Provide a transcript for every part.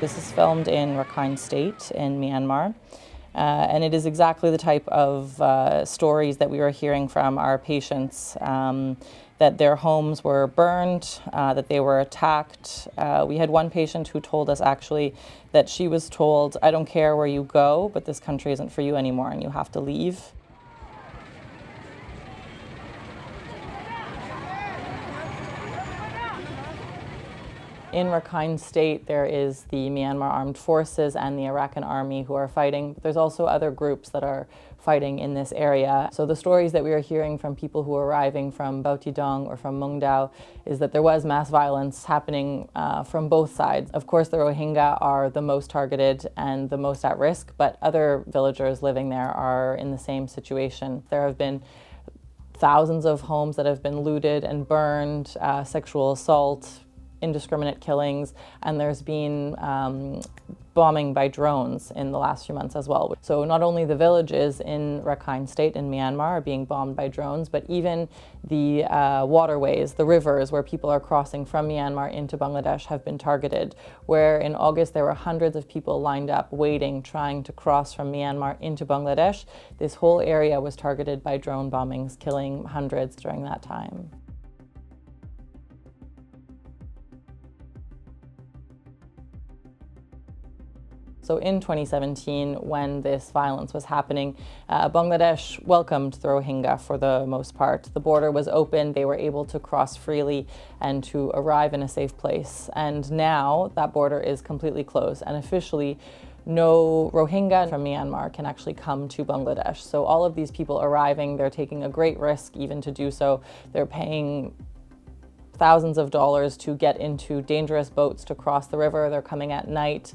This is filmed in Rakhine State in Myanmar. And it is exactly the type of stories that we were hearing from our patients, that their homes were burned, that they were attacked. We had one patient who told us actually that she was told, "I don't care where you go, but this country isn't for you anymore and you have to leave." In Rakhine State, there is the Myanmar Armed Forces and the Arakan Army who are fighting. But there's also other groups that are fighting in this area. So the stories that we are hearing from people who are arriving from Bautidong or from Mungdao is that there was mass violence happening from both sides. Of course, the Rohingya are the most targeted and the most at risk, but other villagers living there are in the same situation. There have been thousands of homes that have been looted and burned, sexual assault, indiscriminate killings, and there's been bombing by drones in the last few months as well. So not only the villages in Rakhine State in Myanmar are being bombed by drones, but even the waterways, the rivers where people are crossing from Myanmar into Bangladesh have been targeted, where in August there were hundreds of people lined up waiting, trying to cross from Myanmar into Bangladesh. This whole area was targeted by drone bombings, killing hundreds during that time. So in 2017, when this violence was happening, Bangladesh welcomed the Rohingya for the most part. The border was open, they were able to cross freely and to arrive in a safe place. And now that border is completely closed, and officially no Rohingya from Myanmar can actually come to Bangladesh. So all of these people arriving, they're taking a great risk even to do so. They're paying thousands of dollars to get into dangerous boats to cross the river. They're coming at night.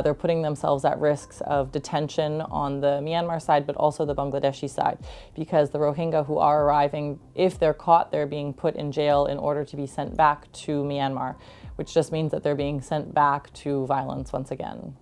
They're putting themselves at risks of detention on the Myanmar side, but also the Bangladeshi side, because the Rohingya who are arriving, if they're caught, they're being put in jail in order to be sent back to Myanmar, which just means that they're being sent back to violence once again.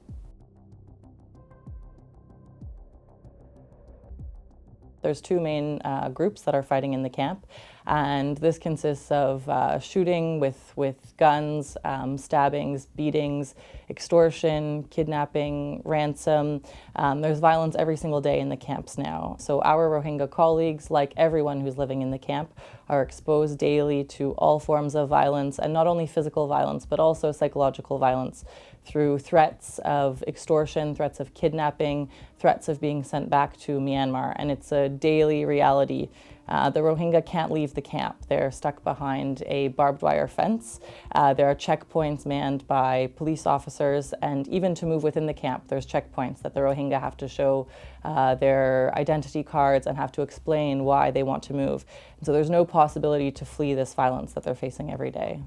There's two main groups that are fighting in the camp, and this consists of shooting with guns, stabbings, beatings, extortion, kidnapping, ransom. There's violence every single day in the camps now. So our Rohingya colleagues, like everyone who's living in the camp, are exposed daily to all forms of violence, and not only physical violence, but also psychological violence through threats of extortion, threats of kidnapping, threats of being sent back to Myanmar, and it's a daily reality. The Rohingya can't leave the camp. They're stuck behind a barbed wire fence. There are checkpoints manned by police officers, and even to move within the camp, there's checkpoints that the Rohingya have to show their identity cards and have to explain why they want to move. And so there's no possibility to flee this violence that they're facing every day.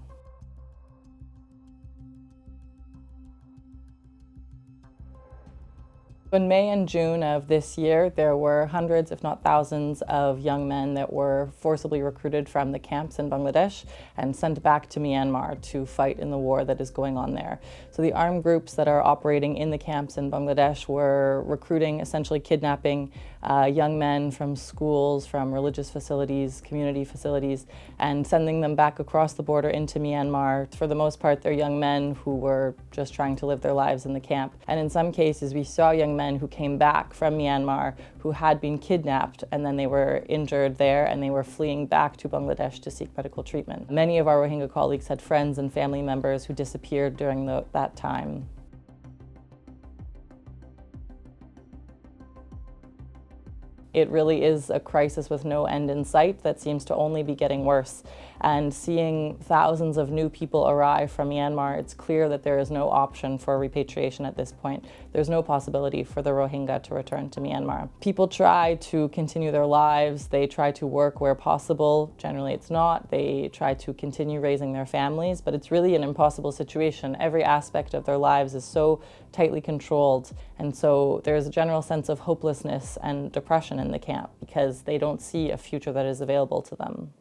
In May and June of this year, there were hundreds, if not thousands, of young men that were forcibly recruited from the camps in Bangladesh and sent back to Myanmar to fight in the war that is going on there. So the armed groups that are operating in the camps in Bangladesh were recruiting, essentially kidnapping young men from schools, from religious facilities, community facilities, and sending them back across the border into Myanmar. For the most part, they're young men who were just trying to live their lives in the camp. And in some cases, we saw young men who came back from Myanmar who had been kidnapped, and then they were injured there and they were fleeing back to Bangladesh to seek medical treatment. Many of our Rohingya colleagues had friends and family members who disappeared during that time. It really is a crisis with no end in sight that seems to only be getting worse. And seeing thousands of new people arrive from Myanmar, it's clear that there is no option for repatriation at this point. There's no possibility for the Rohingya to return to Myanmar. People try to continue their lives. They try to work where possible. Generally, it's not. They try to continue raising their families, but it's really an impossible situation. Every aspect of their lives is so tightly controlled. And so there's a general sense of hopelessness and depression in the camp because they don't see a future that is available to them.